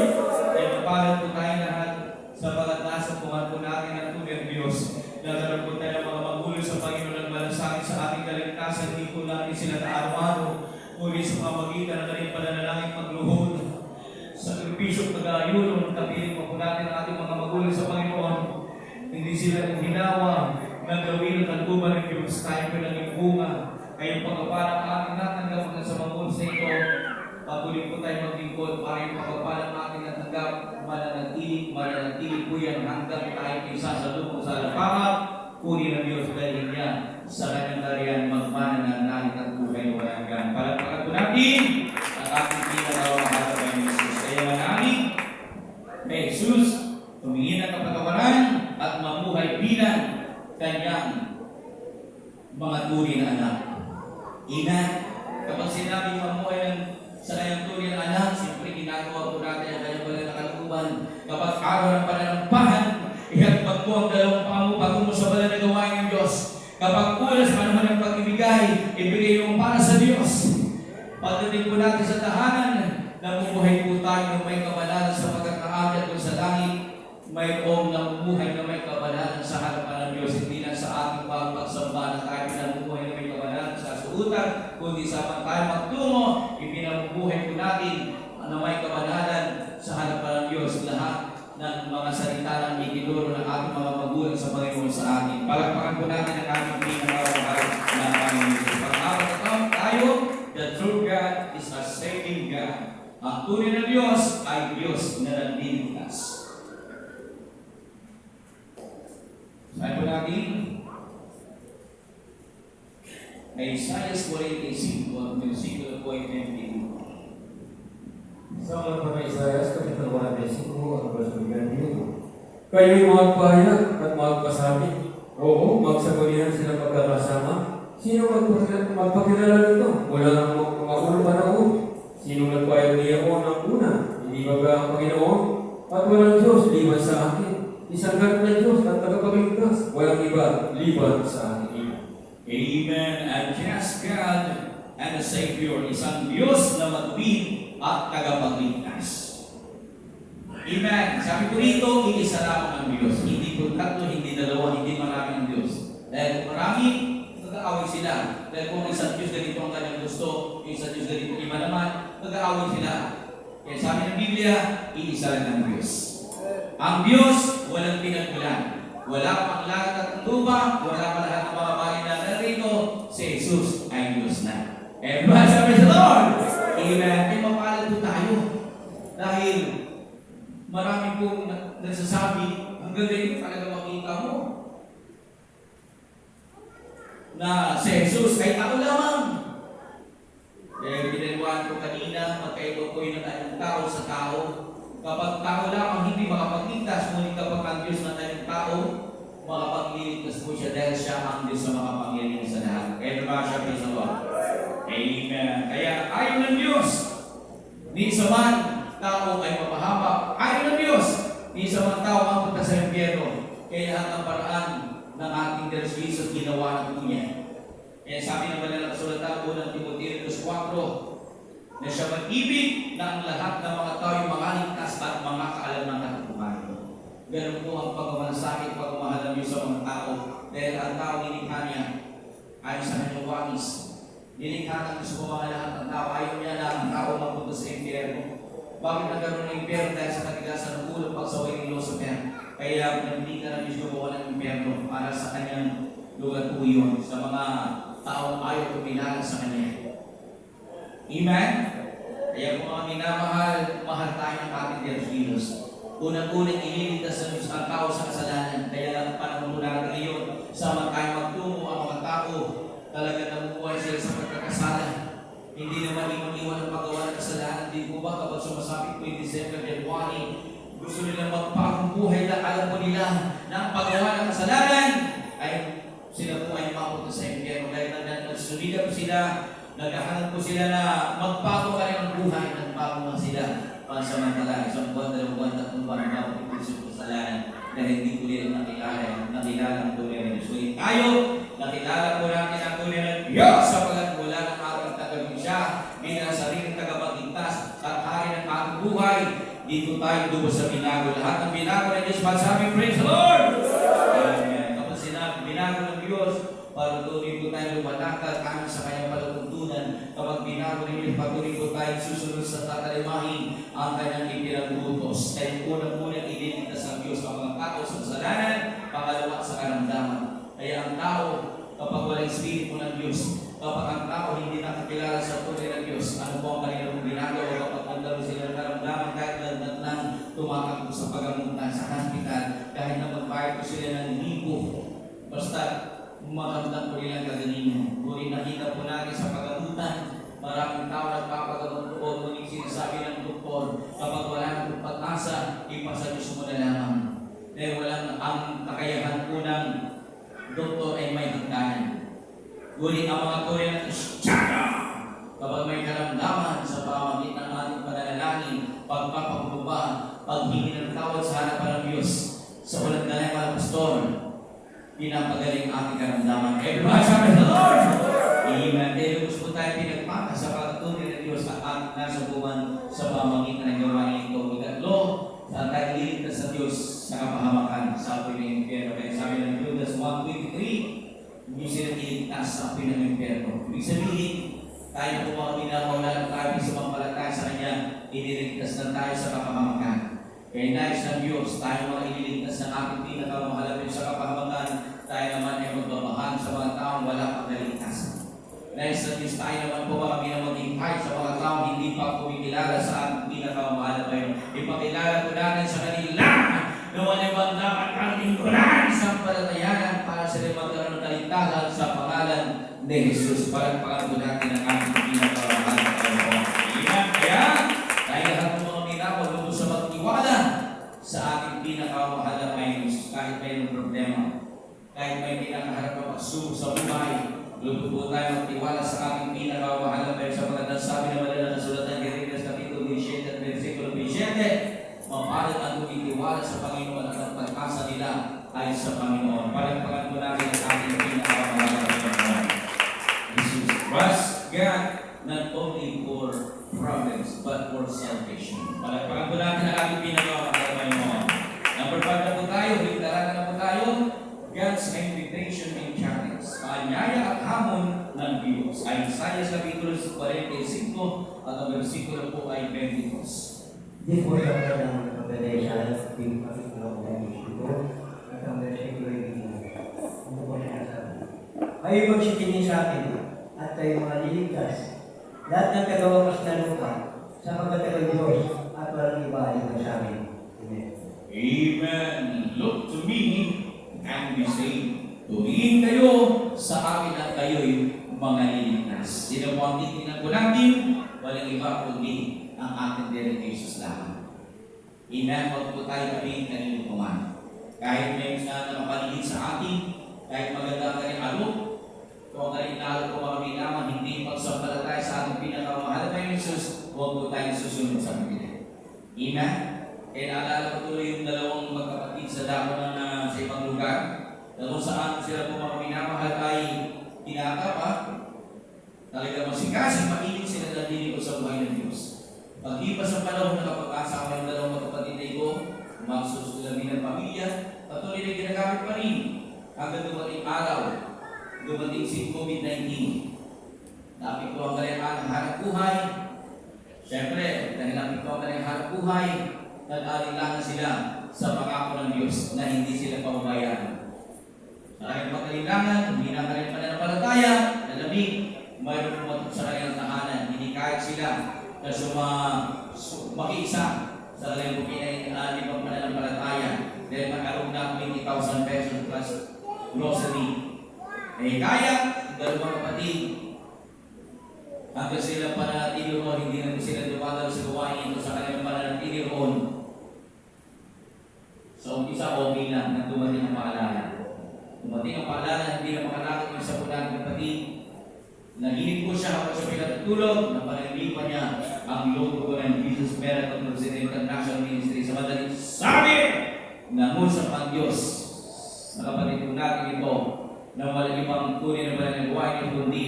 Kaya magpalan po tayo lahat sa pagkatasa po natin ang tunay ng Diyos. Nagkaroon po tayo ng mga magulo sa Panginoon ng malasakit sa ating kaligtasan. Hindi po natin sila araw-araw. Muli sa pamagitan ng kanyang pananalangin pagluhod. Sa sakripisyo pag-aayuno, kapiling po natin ang ating mga magulo sa Panginoon. Hindi sila ginawa na gawin ang kalbuban ng Diyos. Tayo po naging bunga. Kayong pagpapalang ating natanggap hanggang sa mga sa ito, patuloy po tayo maglingkod para yung pagpapalang ating natanggap, mananatili po yan hanggang tayo isasalubong sa lapangap, kunin ng Diyos dahil niya sa kanyang darian magmana ng langit at buhay walang hanggan. Palagpagan po natin ang ating pinakawang ng Jesus. Kaya manangin na Jesus, tumingin ng kapatawaran at mamuhay bilang kanyang mga tunay na anak. Ina, kapag sinabi mamuhay sa kanyang tunay na anak, siyempre ginagawa po natin ang kanyang wala na kalukuban. Kapag araw ng pananampahan, ihagpag mo ang dalawang pamo patungo sa wala na gawain ng Diyos. Kapag oras panahon ng pag-ibigay, ibigay mo para sa Diyos. Pagdating po natin sa tahanan, namumuhay po tayo ng may kabanalan sa pagkakaakyat ko sa langit. Mayroong namumuhay na may kabanalan sa harapan ng Diyos, hindi lang sa ating pagsamba na tayo namumuhay na may kabanalan sa suutan, kundi sa tayo magtungo, ipinamubuhay po natin na may kabanalan sa harapan ng Diyos. Lahat ng mga salita ng itinuro ng ating mga magulang sa Panginoon sa atin. Palakpakan po natin ang ating pinakawang na Panginoon. Pag-apat tayo, the true God is a saving God. Ang tunay na Diyos ay Diyos na nagliligtas. Sabi po natin, Isaiah 45, versikulo 22. Sa mga mga Isaias, Kapital 45, ang verse 21. Kayo'y magpahayag at magpasabi. Oo, magsagalihan sila pagkakasama. Sino magpakilala nito? Wala nang mga panahon. Sino nagpahayag niya o ng una? Hindi ba ang Panginoon? At walang Diyos liban sa akin. Isang ganit na Diyos at tagapagligtas. Walang iba liban sa akin. Amen. And just God and the Savior, isang Diyos na matuwid at tagapagligtas. Amen. Sabi ko rito, iisa lamang ang Diyos. Hindi po tatlo, hindi dalawa, hindi marami ang Diyos. Dahil kung marami, nag-aaway sila. Dahil kung isang Diyos ganito ang kanyang gusto, isang Diyos ganito iba naman, nag-aaway sila. Kaya sabi ng Biblia, iisa lang ang Diyos. Ang Diyos, walang pinagmulan. Wala pang langit at lupa, wala pa lahat ng mga bagay na narito, si Jesus ay Diyos na. Everybody say, praise the Lord! Amen. Ay mapalad po tayo. Dahil marami pong nagsasabi, ang ganda yun talaga makita mo na si Jesus ay tao lamang. Kaya pinaliwan ko kanina, magkaiba po yung ng tao sa tao. Kapag tao lamang hindi makapagligtas, ngunit kapag ang Diyos na tayong tao, makapagliligtas po siya dahil siya ang Diyos na makapangyarihan sa lahat. Kaya naman siya, praise the Lord. Amen. Kaya ayaw ng Diyos, ni isa man tao ay mapahama. Ayaw ng Diyos, ni isa man tao mapunta sa impyerno. Kaya ang paraan ng ating Diyos Jesus ginawa ng niya. Kaya sabi ng banal na kasulatan, unang Timoteo 4, na siya mag-ibig na ang lahat ng mga tao ay makaligtas at mga kaalam ng katipuhan. Ganun po ang pagmamalasakit, pagmamahal ng Diyos sa mga tao. Dahil ang tao nilikha niya ayon sa kanyang wangis. Nilikha ng Diyos po mga lahat ng tao. Ayaw niya na ang tao mapunta sa impyerno. Bakit nagkaroon ng impyerno? Dahil sa katigasan ng ulo pagsaway ni Lucifer. Kaya nagdika ng Diyos gumawa ng impyerno para sa kanyang lugar po yun, sa mga taong ayaw kumilala sa kanya. Amen? Kaya kung mga minamahal, mahal tayo ng ating Diyos Jesus. Unang-unang ililigtas sa Diyos ang tao sa kasalanan. Kaya lang panahon natin ngayon, sama tayo magtungo ang mga tao, talaga namubuhay sila sa pagkakasala. Hindi naman iwan ang paggawa ng kasalanan. Hindi po ba kapag sumasapit po yung December, January, gusto nila magpagong buhay na alam po nila na ang paggawa ng kasalanan ay sila po ay mapunta sa impyerno. Dahil nagsulida po sila, naghahanap po sila na magbago ka rin ang buhay, nagbago nga sila pansamantala. Isang buwan, dalawang buwan, tatlong buwan, dapat ito sa kasalanan dahil hindi ko nila nakilala ang tunay na Diyos. Sulit tayo, nakilala po natin ang tunay na Diyos sapagat wala ng ating tagagawin siya bilang sariling tagapagligtas at hari ng ating buhay. Dito tayo dugo sa binago. Lahat ng binago ng Diyos, masabi, praise the Lord! Amen. Kapag sinabi, binago ng Diyos, patuloy po tayo lumalakad ayon sa kanyang palatuntunan. Kapag binago ng Diyos, patuloy po tayo susunod sa tatalimahin ang kanyang ipinagbutos. Kaya unang-unang ililigtas ang Diyos ang mga tao sa kasalanan, pangalawa sa karamdaman. Kaya ang tao, kapag walang espiritu ng Diyos, kapag ang tao hindi nakakilala sa tunay ng Diyos, ano po ang kanilang ginagawa kapag nagdalo sila ng karamdaman kahit lang tumakbo sa pagamutan sa hospital, kahit na magbayad ko sila ng libo, basta maramdam ko nilang kaganingan. Ngunit nakita po natin sa pagamutan, maraming tao nagpapagamot po, ngunit sinasabi ng doktor, kapag wala ng pag-asa, ipasa Diyos mo na lamang. Dahil walang ang kakayahan po ng doktor ay may hangganan. Ngunit ang mga tunay na Kristiyano, kapag may karamdaman sa pamamagitan ng ating pananalangin, pagpapakumbaba, paghingi ng tawad sa harapan ng Diyos, sa ulat na lang mga pastor, pinapagaling ating karamdaman. Everybody sabi the Lord! Amen. Dahil gusto tayo pinagpaka sa pagtunay ng Diyos at ating nasa buwan sa pamamagitan ng gawain ito. Ikatlo, sa tayo liligtas sa Diyos sa kapahamakan sa apoy ng impyerno. Kaya sabi ng Judas 1:23, hindi sila iligtas sa apoy ng impyerno. Ibig sabihin, tayo po mga minamawala ng tayo sa mampalataya sa Kanya, iniligtas na tayo sa kapahamakan. Kaya nais ng Diyos, tayo mga iniligtas ng ating pinakamahalapin sa kapahamakan, tayo naman ay magbabahal sa mga taong wala pang naligtasan. Nais ng Diyos, tayo naman po mga minamaghintay sa mga taong hindi pa kumikilala sa ating pinakamahalapin. Ipakilala po natin sa kanila na walang magdapat ang lingkuran sa palatayanan para sila magkaroon ng kaligtasan sa pangalan ni Jesus. Palagpakan po natin ang ating pinakamahal na Panginoon. Kaya, tayo lahat ng mga minamahal lubos sa magtiwala sa ating pinakamahal na Diyos. Kahit may problema, kahit may pinakaharap na pagsubok sa buhay, lubos po tayo magtiwala sa ating pinakamahal na Diyos. Sa pagkatang sabi na wala na kasulatan Jeremias Kapitulo 17 at versikulo 17, mapalad ang tumitiwala sa Panginoon at ang pag-asa nila ay sa Panginoon. Palagpakan po natin ang ating pinakamahal na Panginoon. Jesus trust God not only for problems but for salvation. Palagpakan po natin ang ating pinakamahal na Panginoon. Number 5 na po tayo, hintaragan na po tayo, God's invitation and challenge. Anyaya at hamon ng Diyos. Ay Isaiah Kapitulo 45 at ang versikulo po ay 22. Di po siya ng pagdadaya sa ating pagkakalaw ng issue at ang versikulo yung ano po siya nasabi. Kayo magsitingin sa akin at kayo mga liligtas. Lahat ng kagawakas na lupa sa pagkatagay Diyos at walang iba ay magsabi. Amen. Amen. Look to me and be saved. Tumingin kayo sa akin at kayo'y mga liligtas. Sino po ang titignan ko natin? Walang iba kundi ang ating Diyos Jesus lamang. Amen. Huwag po tayo kami kanino kuman. Kahit may na nakapaligid sa atin, kahit maganda ka rin alok, kung ang karinalo ko mga minaman, hindi pagsampalataya Jesus, huwag po tayong susunod sa Biblia. Amen? Kaya naalala ko tuloy yung dalawang magkapatid sa dako na sa ibang lugar na kung saan sila po mga minamahal ay kinakapa, talaga masikasig, mainit sila na dili ko sa buhay ng Diyos. Paglipas ang panahon na kapag-asawa yung dalawang magkapatid na ito, magsusulamin ng pamilya, patuloy na ginagamit pa rin hanggang dumating araw, dumating si COVID-19. Napiktuhan ka rin ang hanap buhay. Siyempre, dahil napiktuhan ka rin ang hanap buhay, nag-alinlangan sila sa pangako ng Diyos na hindi sila pababayaan. Sa kanyang pag-alinlangan, hindi na ka rin pananampalataya, nalamig, mayroon pumatok sa kanyang tahanan. Hindi kahit sila na makiisa sa kanyang limang pananampalataya dahil makaroon na 20,000 pesos plus grocery. Eh kaya, dalawang kapatid, hanggang sila pananatili roon, hindi na sila dumadalo sa gawain ito sa kanilang pananatili roon. Sa umpisa, okay lang, nang dumating ang paalala. Dumating ang paalala, hindi na makalakot yung sa punang kapatid. Naginig po siya kapag siya pinatutulog, napanagilipan niya ang logo ng Jesus Miracle Crusade International Ministry sa madaling sabi na ngusap ang Diyos. Nakapatid po natin ito na walang ibang kunin na walang gawain niyo kundi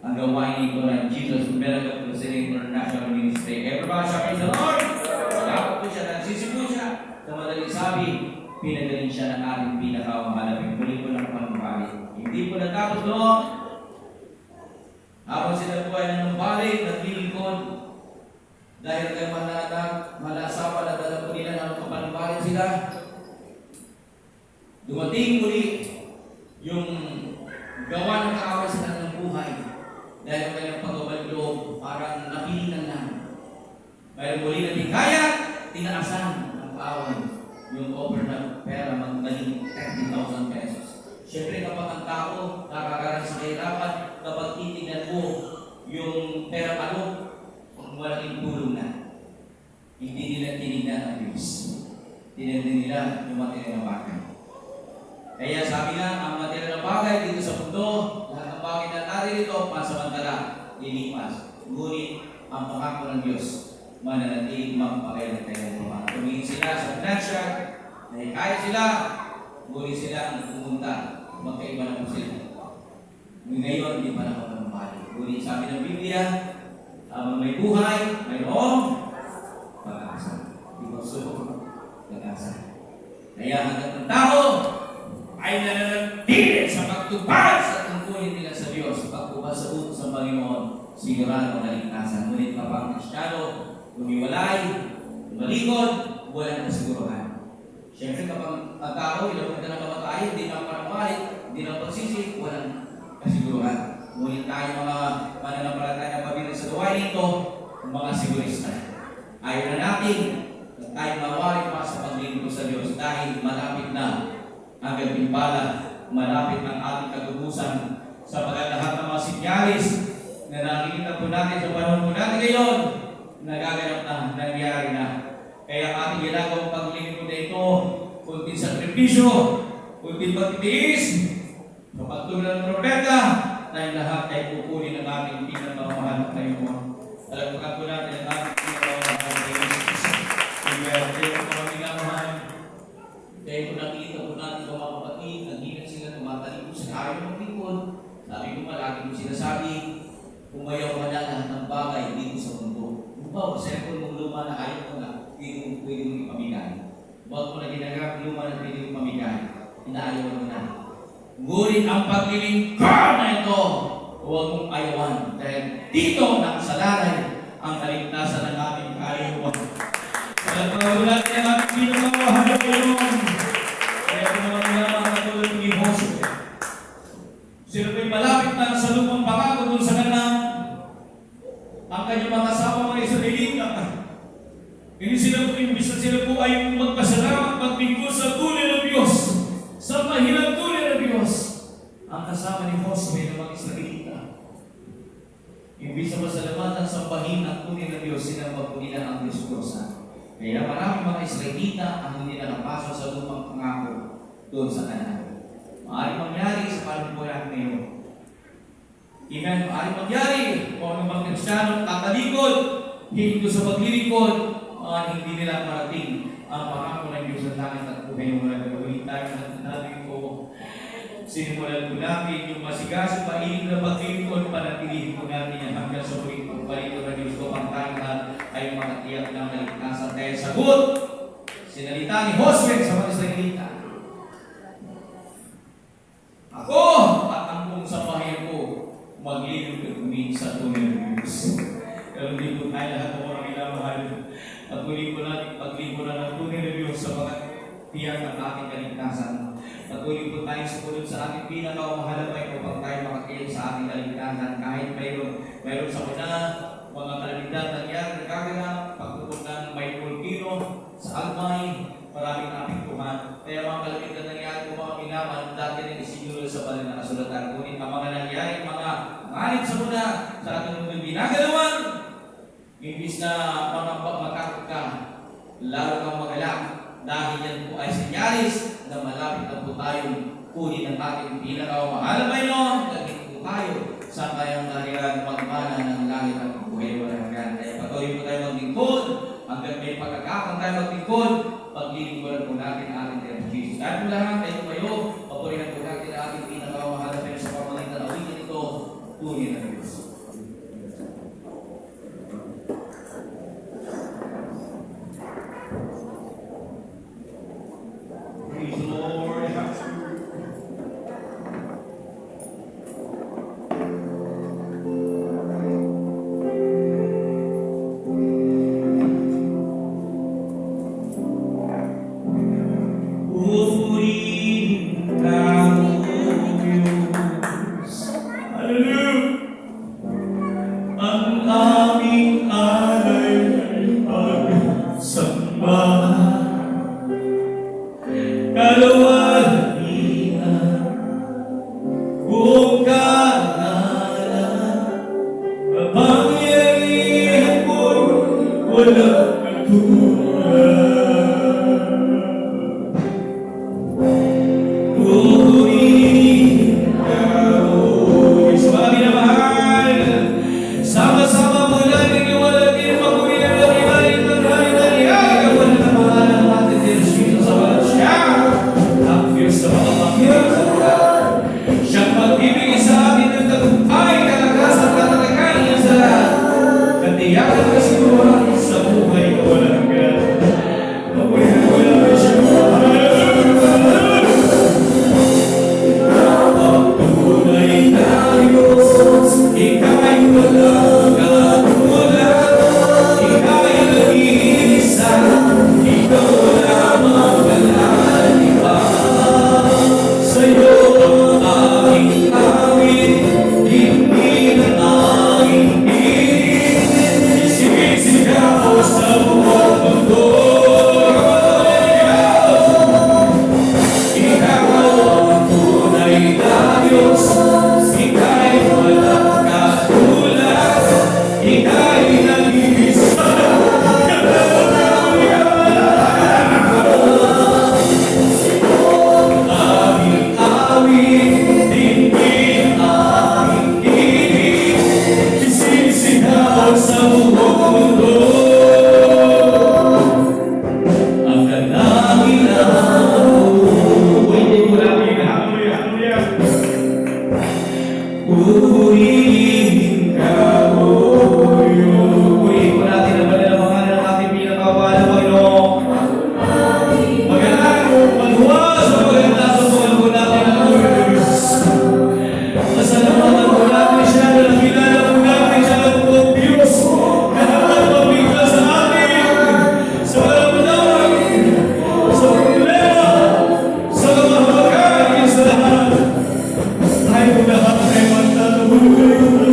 ang gawain ito ng Jesus Miracle Crusade International Ministry. Everybody shout praise the Lord! Dapat po siya, nagsisipo siya. Sa madaling sabi, pinagaling siya ng ating pinakamahalaping. Muli po ng panumbalik. Hindi po natapos doon. Habang sila po ay nanumbalik, naglilingkod, dahil kay malasawa na dala po nila ng kapanumbalik sila, dumating muli yung gawa ng kaaway sa kanilang buhay. Dahil kanyang pagbabalik loob, parang napilingan lang. Mayroon muli na tingkaya, tinaasan ng kaaway yung offer na pera magdaling 30,000 pesos. Siyempre kapag ang tao nakakaroon sa kahirapan, kapag titignan mo yung pera malaking tulong na. Hindi nila tinignan ang Diyos. Tinignan nila yung material na bagay. Kaya sabi nga, ang material na bagay dito sa mundo, lahat ng bagay na natin ito, pansamantala, lilipas. Ngunit ang pangako ng Diyos, mananatiling magpakailan tayo ng mga. Tumingin sila sa financial, nahikaya sila, ngunit sila ang pumunta, magkaiba na po sila. Ngayon, hindi pa naman mamahali. Ngunit sabi ng Biblia, may buhay, mayroong pag-asa. Ibang pag-asa. Kaya hanggang ng tao ay nananatili sa pagtupad sa tungkulin nila sa Diyos, pagtupad sa utos ng Panginoon, sigurado ang kaligtasan. Ngunit kapag Kristiyano, lumiwalay, malikod, walang kasiguruhan. Siyempre kapag ang tao, ilapag na nakamatayan, hindi na parabalik, hindi na pagsisi, walang kasiguruhan. Ngunit tayo mga mananampalataya na pabilis sa gawain ito, mga sigurista. Ayaw na natin na tayo mawari pa sa paglingkod sa Diyos dahil malapit na ang gagpimpala, malapit ng ating kagubusan sa pagkalahat ng mga sinyalis na nakikita po natin sa panahon po natin ngayon, nagaganap na, nangyari na. Kaya ang ating ginagawang paglingkod na ito, kunting sakripisyo, kunting pagtitiis, sa pagtulad ng propeta, tayo lahat ay pupunin ng aming pinamamahal na Panginoon. Talagpagan po natin ang aming pinamamahal na Jesus. Amen. Kaya po mga pinamahal, kaya po nakikita po natin mga kapatid, naghinag sila, tumatalik po sa ayaw ng lingkod. Sabi ko malagi po sinasabi, kumayaw ka na lahat ng bagay dito sa mundo. Bawa, siyempre mong luma na ayaw mo na, hindi mo pwede mong ipamigay. Bawa mo na ginagap luma na pwede mong pamigay. Inaayaw mo na. Ngunit ang paglilingkod na ito, huwag mong ayawan. Dahil dito nakasalalay ang kaligtasan ng ating kaayuan. Kaya pag-ulat niya ang pinamamahal na Panginoon. Kaya pinamamahal na katulad ni Josue. Sila po'y malapit na sa lumang pangako dun sa kanang ang kanyang mga kasama mga Israelita. Hindi sila po imbis na sila po ay magpasalamat, magbingko sa tunay ng Diyos, sa mahilang tunay ng Diyos. Ang kasama ni Josue ng mga Israelita. Imbis na masalamatan sa bahin ang tunay ng Diyos, sinambag po nila ang Diyos-Diyosan. Kaya maraming mga Israelita ang hindi nakapasok sa lumang pangako doon sa Kanaan. Maaaring mangyari sa panahon po natin ngayon. Amen. Maaaring mangyari kung ano bang Kristiyano tatalikod, hindi sa paglilingkod, hindi nila marating ang pangako ng Diyos sa langit at buhay ng mga gagawin tayo natin po. Sinimulan po natin yung masigasong pailing na paglilingkod, panatilihin po natin yan hanggang sa muling pagpalito ng Diyos ko pang tayo ay makatiyak ng kaligtasan. Kaya sagot, sinalita ni Josue sa mga Israelita. Ako at ang buong sambahayan ko maglilingkod sa tunay ng Diyos. Pero hindi po tayo lahat ng mga minamahal. Patuloy po natin paglingkuran ng tunay ng Diyos sa mga tiyak ng ating kaligtasan. Patuloy po tayo sa pulot sa ating pinakamahalabay upang tayo makatiyak sa ating kaligtasan. Kahit mayroon sa una, mga kalamidad nangyari, nagkaganap, pagtupot ng may volcano sa Agmay, maraming apektuhan. Kaya mga kalamidad nangyari kung mga minaman, dati rin isinulod sa banal na kasulatan. Ngunit ang mga nangyari, mga nganit sa muna, sa ating mga ginagalawan, imbis na matakot ka, lalo kang magalak. Dahil yan po ay sinyalis na malapit na po tayong kunin ang ating pinakamahalabay no, naging po tayo sa kayang kariyan magmana ng langit at buhay walang hanggan. Kaya patuloy po tayo maglingkod, hanggang may pagkakakang tayo maglingkod, paglilingkuran po natin ang ating Diyos Jesus. Dahil po lahat, tayo kayo, papurihan po natin ang ating pinakamahalabay sa pamamagitan ng awitin ito, tunay na Diyos. Praise the Lord. Purihin ka, O Diyos. Hallelujah. Ang aming alay ay pagsamba. Kalawalian, buong karangalan, kapangyarihan mo'y walang katulad. Purihin ka, O Diyos. Mga minamahal, sama-sama po natin iwalagin, pag-uwihan ng ibalit ng hari-harihan, gawa na mahal ang ating Diyos Jesus sa walang siya. Ang Diyos sa mga pangyayaran, siyang magbibigay sa amin ng tagumpay, kalakasan, katatagan sa lahat. Katiyakan na siguro sa buhay na walang hanggan. Mabuhay na walang siya. Pagtunay na Diyos, ika'y walang katulad. Ika'y nag-iisa, ikaw lamang walang iba. Sa'yo ang aking awit, hindi ng aking piling. Isinisigaw sa buong mundo. Ikaw ang tunay na Diyos, ika'y walang katulad. Ika'y nag-iisa, aming awit, dinggin aming hilig, isinisigaw sa buong mundo. Ang dalangin ako, hindi ko namin, hallelujah, hallelujah. Purihin ka, O Diyos. Purihin po natin ang banal na pangalan ng ating pinakawala, Panginoon. Magandang maghuwas o maganda sa buwan po natin ang Diyos. Pasalamatan po natin siya na nakilala po natin siya ng buong Diyos na nakapabigla sa atin, sa walang panawag, sa problema, sa kamahalagan, sa lahat. Tayo po lahat ay magtatulog.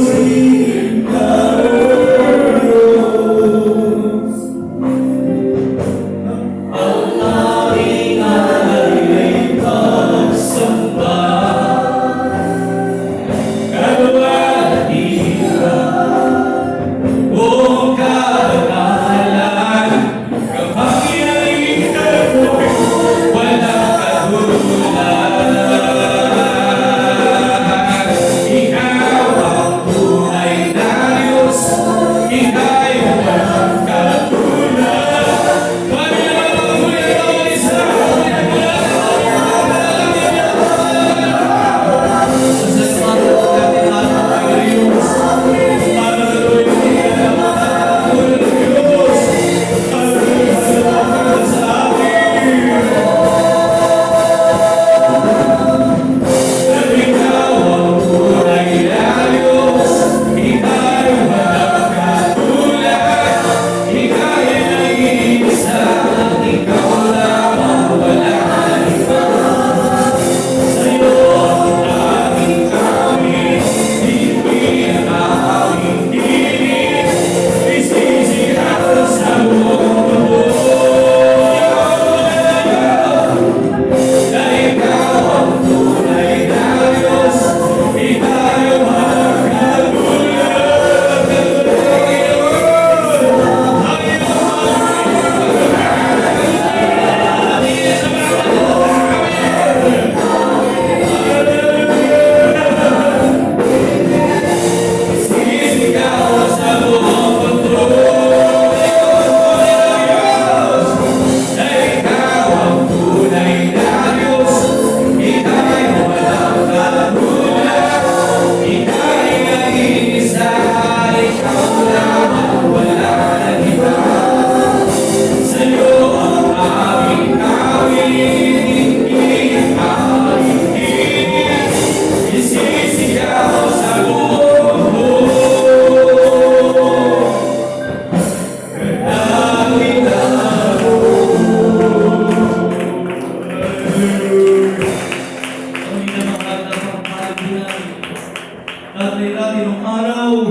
At may natin ang araw,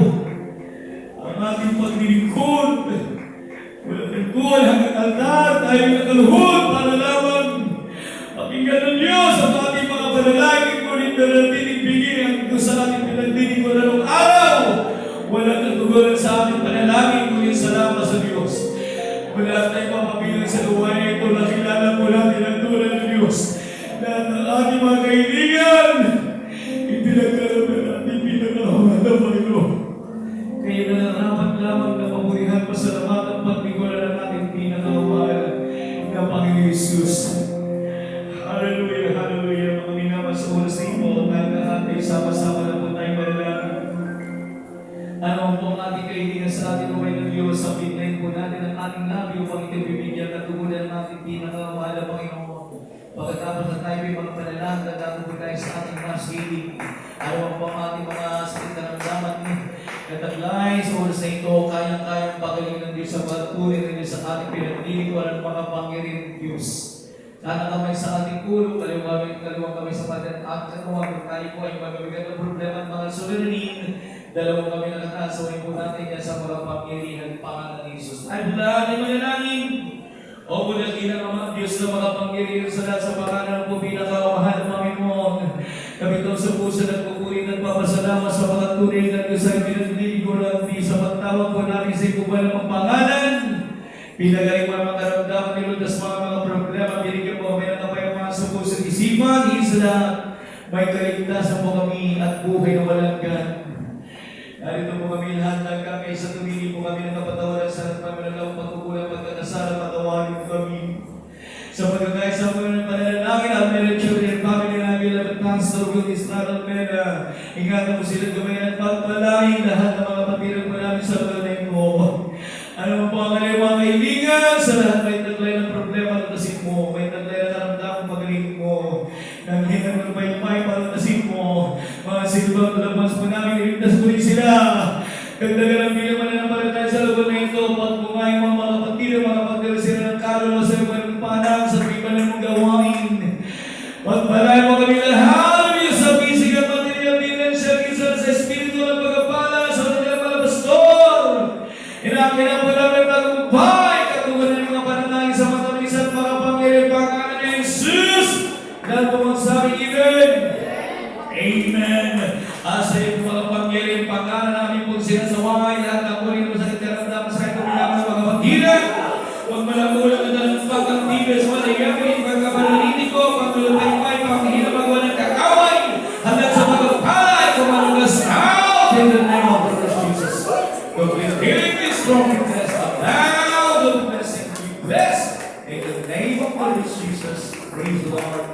ang ating paglilingkod. Walang lingkod hanggang altar, tayo nakaluhod para lamang pakinggan ng Diyos ang ating mga panalangin, ngunit na natin ibigay ang kung sa ating pinagdinig ko na ng araw. Walang katugunan sa ating panalangin, ngunit salamat sa Diyos. Wala tayong mapabilang sa luwa na ito, nakilala po natin ang tulad ng Diyos. Lahat ng ating mga kaibigan, ipinagkaroon na natin pinakahawal na Panginoon. Kaya nararapat lamang na pamurihan, pasalamatan, pagpigulan na natin pinakahawal na Panginoon Jesus. Hallelujah, hallelujah. Mga minamahal sa oras na ito, tayo lahat ay sama-sama na po tayo manalangin. Ano po ang ating kaibigan sa ating umay ng Diyos, sa pinlayin po natin ang ating labi upang ikabibigyan at tumulan ng ating pinakamahal na Panginoon. Pagkatapos na tayo may mga panalangin, nagdako po tayo sa ating mass healing. Ano po ang ating mga sakit na ramdaman nataglay sa oras na ito, kayang-kayang pagaling ng Diyos sa pagtuloy ng Diyos sa ating pinagdilikuan at mga pangyarihan ng Diyos. Sana kamay sa ating ulo, kaliwang kamay sa patin at kanuwang tayo po ay magabigan ng problema at mga suliranin. Dalawang kami na nakasaway po natin yan sa mga pangyarihan pangalan ni Jesus. Ay bulaan ay manalangin. O bulang Ama Diyos na mga pangyarihan sa lahat sa pangalan po pinakawahal ng Panginoon. Kami ito sa puso at kukurin at papasalamat sa mga tunay na Diyos ay pinagdiliguran di sa pagtawag po namin sa ikubal ng pangalan. Pinagaling mo ang mga karamdaman, nilutas mga problema, binigyan mo may nakapayamahan sa puso at isipan, isla, may kaligtasan po kami at buhay na walang gan. Narito po kami lahat ng kami sa tumili po kami ng kapatawaran sa pagmamalalang pagkukulang pagkakasala, patawarin po kami. Sa pagkakaya sa mga ng pananalangin at meron children, family namin, labat pastor, yung Israel, mena. Ingatan mo sila gawin at pagpalain lahat ng mga papirang po namin sa lugar mo. Ano po ang mga kaibigan sa lahat may taglay ng problema lutasin mo, may taglay na karamdaman magaling mo, nang hinang ng may palutasin mo, mga silbang labas po namin, iligtas mo rin sila. Dagdagan ang bilang mananampalataya sa lugar na ito, pagpungayin mga kapatid, mga kapatid sila ng kaluluwa sa lugar ng panang sa pipalan mong gawain. Pagpalain mo kami lahat, sa bisig at material financial, isa sa espiritu ng pagkapala, sa mga mga pastor. Inakinan po namin tagumpay, katugan ng mga pananangin sa matamis at mga pangyayari pangalan ni Jesus. Lahat po magsabing amen. Amen. Asa yung mga pangyayari pangalan namin po sinasaway, lahat na po rin mo sa itaramdaman sa ito namin mga kapatiran. Huwag malakulang na dalang pagkaktigas, malayagin, pagkapalaliti ko, pagkalupay-pay, pagkahila magawa ng kakaway, hanggang sa pagkapalay, kumalugas out in the name of the Lord Jesus. God will heal this brokenness, allow the blessing to be blessed in the name of the Lord Jesus. Praise the Lord.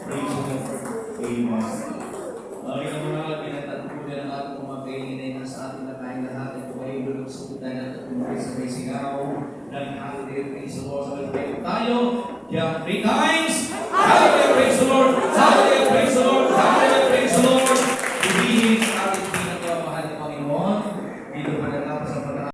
Praise the Lord. Amen. Ang mga pinatatuloy ng ating mga kailangan sa ating na tayong lahat ay tumayo doon sa kutan at tumulay sa may sigaw ng holiday. Praise the Lord. Sa tayo, yeah, 3 times. Hallelujah, praise the Lord.